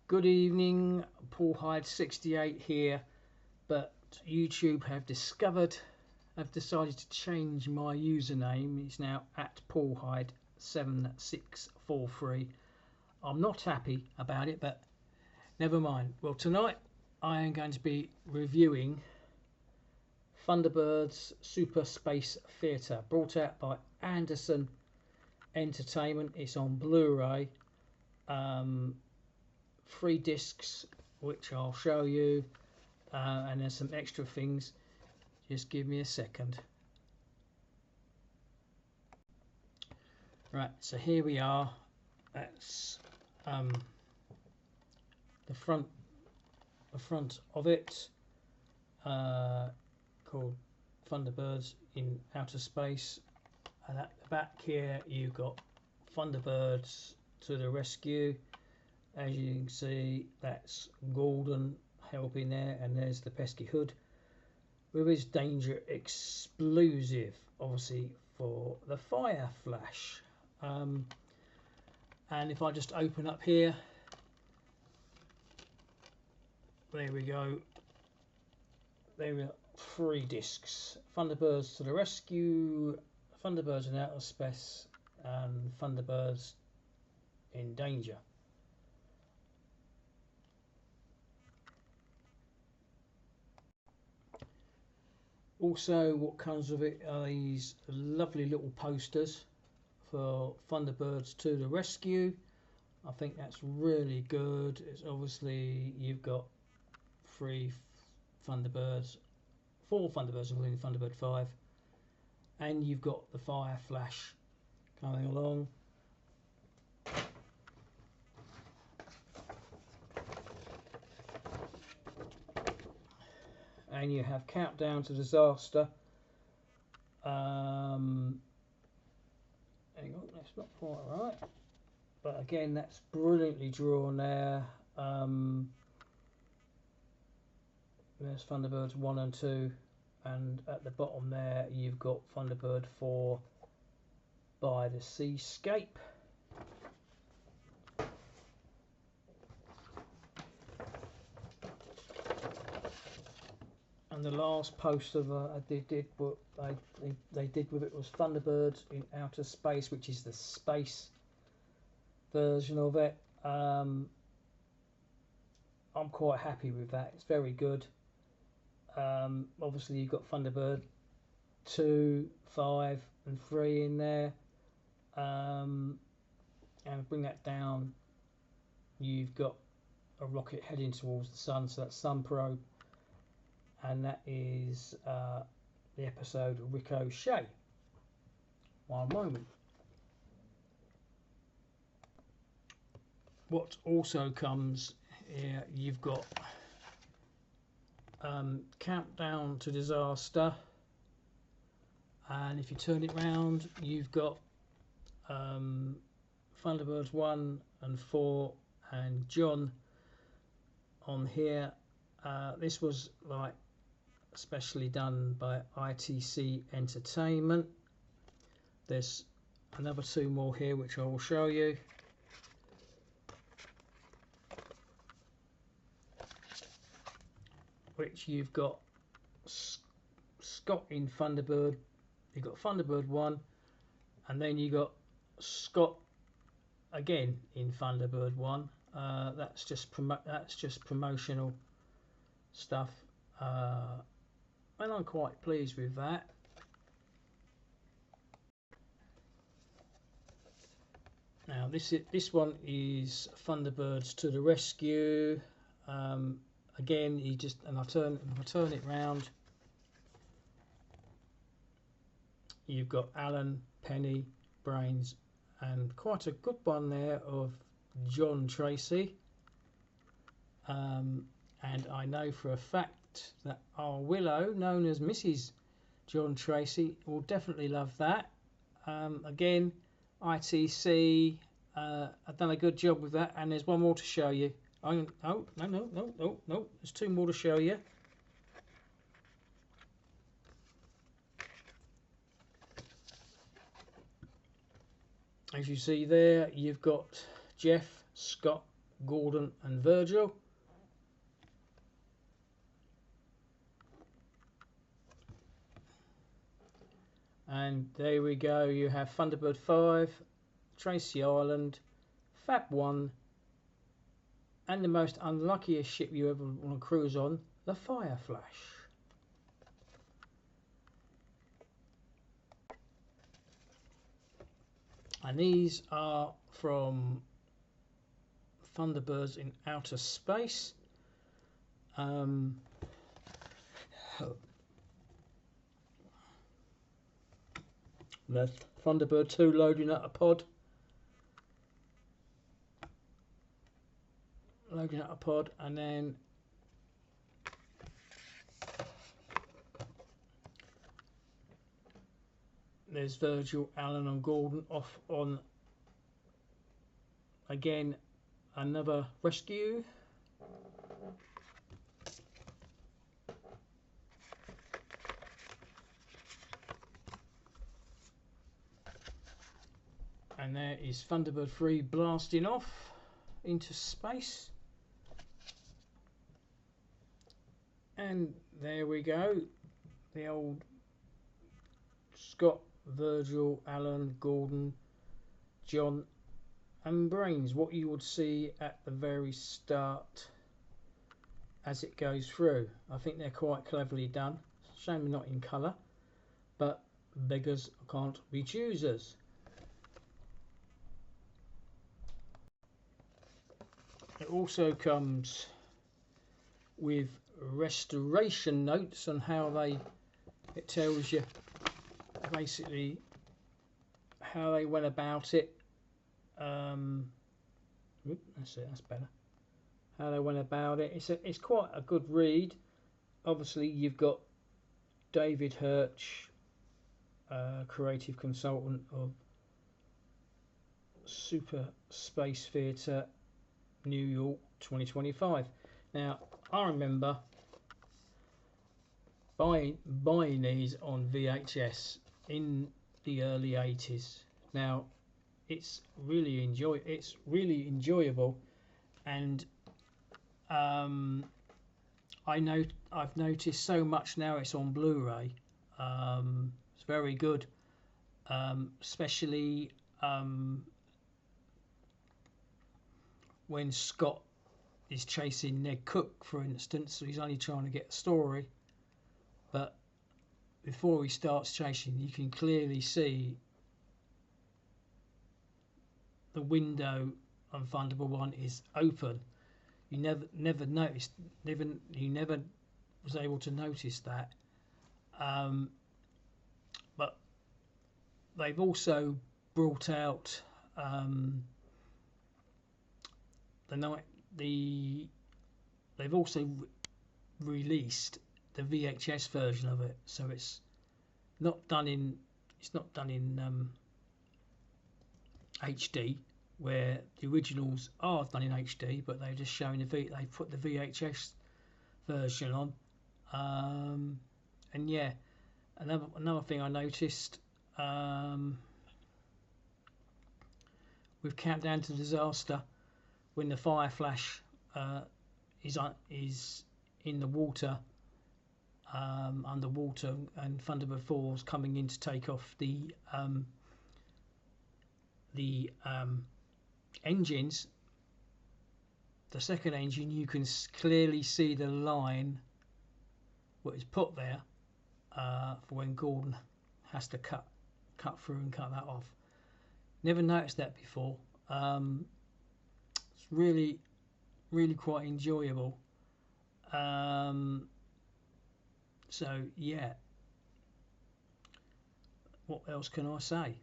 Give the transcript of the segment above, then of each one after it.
Good evening, Paul Hyde 68 here, but YouTube have decided to change my username. It's now at Paul Hyde 7643. I'm not happy about it, but never mind. Well, tonight I am going to be reviewing Thunderbirds Super Space Theatre, brought out by Anderson Entertainment. It's on Blu-ray. 3 discs, which I'll show you, and there's some extra things. Just give me a second. Right, so here we are. That's the front of it, called Thunderbirds in Outer Space, and at the back here you've got Thunderbirds to the Rescue. As you can see, that's Gordon helping there, and there's the pesky hood with his danger explosive, obviously for the fire flash. And if I just open up here, there we go. There we are, 3 discs: Thunderbirds to the Rescue, Thunderbirds in Outer Space, and Thunderbirds in Danger. Also, what comes with it are these lovely little posters for Thunderbirds to the Rescue. I think that's really good. It's obviously, you've got 3 Thunderbirds, 4 Thunderbirds including Thunderbird 5, and you've got the fire flash coming along. And you have Countdown to Disaster. Hang on, that's not quite right, but again, that's brilliantly drawn there. There's Thunderbirds 1 and 2, and at the bottom there you've got Thunderbird 4 by the Seascape. And the last poster they did with it was Thunderbirds in Outer Space, which is the space version of it. I'm quite happy with that. It's very good. Obviously you've got Thunderbird 2, 5 and 3 in there, and bring that down, you've got a rocket heading towards the sun, so that's Sun Probe, and that is the episode Ricochet. One moment. What also comes here, you've got Countdown to Disaster, and if you turn it round, you've got Thunderbirds 1 and 4 and John on here. This was like specially done by ITC Entertainment. There's another 2 more here which I will show you. Which you've got Scott in Thunderbird, you've got Thunderbird 1, and then you got Scott again in Thunderbird 1. That's just promotional stuff, and I'm quite pleased with that. Now this one is Thunderbirds to the Rescue. Again, if I turn it round, you've got Alan, Penny, Brains, and quite a good one there of John Tracy. And I know for a fact that our Willow, known as Mrs. John Tracy, will definitely love that. Again, ITC have done a good job with that, and there's one more to show you. No, there's 2 more to show you. As you see there, you've got Jeff, Scott Gordon and Virgil. And there we go, you have Thunderbird 5, Tracy Island, Fab 1, and the most unluckiest ship you ever want to cruise on, the Fireflash. And these are from Thunderbirds in Outer Space. There's Thunderbird 2 loading up a pod. Loading up a pod, and then there's Virgil, Alan and Gordon off on again another rescue. And there is Thunderbird 3 blasting off into space. And there we go, the old Scott, Virgil, Alan, Gordon, John and Brains, what you would see at the very start as it goes through. I think they're quite cleverly done. Shame they're not in colour, but beggars can't be choosers. It also comes with restoration notes on how it tells you basically how they went about it. That's it, that's better. How they went about it. It's quite a good read. Obviously you've got David Hirsch, creative consultant of Super Space Theatre, New York 2025. Now I remember buying these on VHS in the early 80s. Now it's really enjoyable, and I've noticed so much now it's on Blu-ray. It's very good, especially when Scott is chasing Ned Cook, for instance. So he's only trying to get a story, but before he starts chasing, you can clearly see the window on Thunderbird 1 is open. You never noticed, you never was able to notice that. But they've also brought out they've also released the VHS version of it, so it's not done in HD, where the originals are done in HD, but they're just showing they put the VHS version on. And yeah, another thing I noticed with Countdown to Disaster, when the Fireflash is in the water, underwater, and Thunderbird 4's coming in to take off the engines, the second engine, you can clearly see the line what is put there for when Gordon has to cut through and cut that off. Never noticed that before. It's really quite enjoyable. So yeah, what else can I say?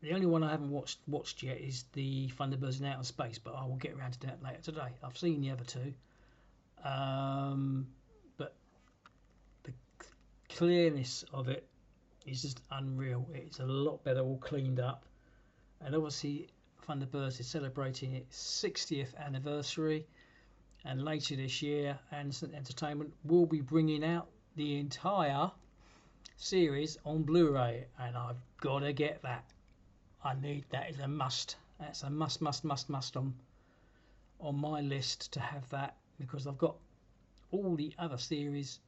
The only one I haven't watched yet is the Thunderbirds in Outer Space, but I will get around to that later today. I've seen the other two, but the clearness of it is just unreal. It's a lot better, all cleaned up, and obviously Thunderbirds is celebrating its 60th anniversary, and later this year Anderson Entertainment will be bringing out the entire series on Blu-ray, and I've got to get that. I need that, is a must. That's a must on my list to have that, because I've got all the other series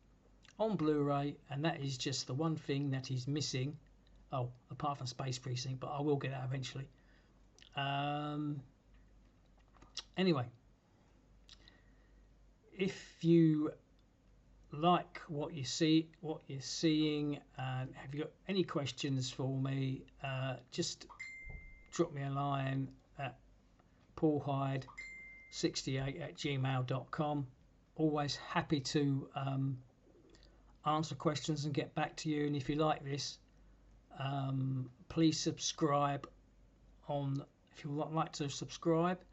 on Blu-ray, and that is just the one thing that is missing. Oh, apart from Space Precinct, but I will get that eventually. Anyway, if you like what you're seeing, and have you got any questions for me, just drop me a line at paulhyde68@gmail.com. Always happy to answer questions and get back to you. And if you like this, please subscribe if you would like to subscribe.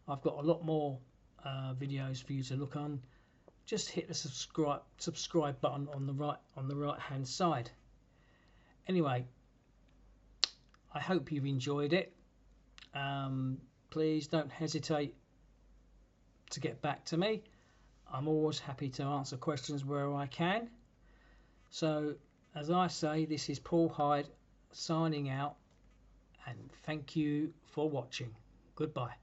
I've got a lot more videos for you to look on. Just hit the subscribe button on the right hand side. Anyway, I hope you've enjoyed it. Please don't hesitate to get back to me. I'm always happy to answer questions where I can. So, as I say, this is Paul Hyde signing out, and thank you for watching. Goodbye.